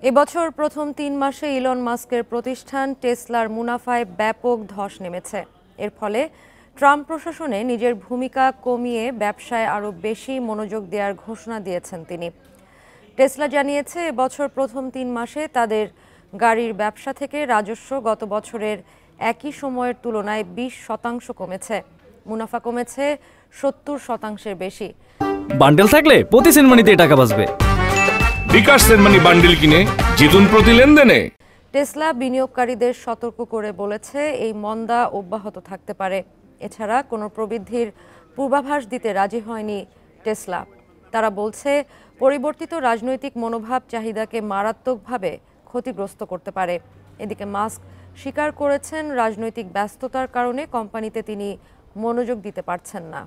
এবছর প্রথম ৩ মাসে ইলন মাস্কের প্রতিষ্ঠান টেসলার মুনাফায় ব্যাপক ধস নেমেছে। এর ফলে ট্রাম্প প্রশাসনে নিজের ভূমিকা কমিয়ে ব্যবসায় আরও বেশি মনোযোগ দেওয়ার ঘোষণা দিয়েছেন তিনি। টেসলা জানিয়েছে, এবছর প্রথম ৩ মাসে তাদের গাড়ির ব্যবসা থেকে রাজস্ব গত বছরের একই সময়ের তুলনায় ২০% কমেছে। মুনাফা কমেছে ৭০%-এর বেশি। বান্ডেল থাকলে প্রতি সেনমানিতে টাকা বাঁচবে। বিকাশ সেনমানি বান্ডেল কিনে জিতুন প্রতি লেনদেনে। টেসলা বিনিয়োগকারীদের সতর্ক করে বলেছে, এই মন্দা অব্যাহত থাকতে পারে। এছাড়া কোনো প্রবৃদ্ধির পূর্বাভাস দিতে রাজি হয়নি টেসলা। তারা বলছে, পরিবর্তিত রাজনৈতিক মনোভাব চাহিদাকে মারাত্মকভাবে ক্ষতিগ্রস্ত করতে পারে। এদিকে মাস্ক স্বীকার করেছেন, রাজনৈতিক ব্যস্ততার কারণে কোম্পানিতে তিনি মনোযোগ দিতে পারছেন না।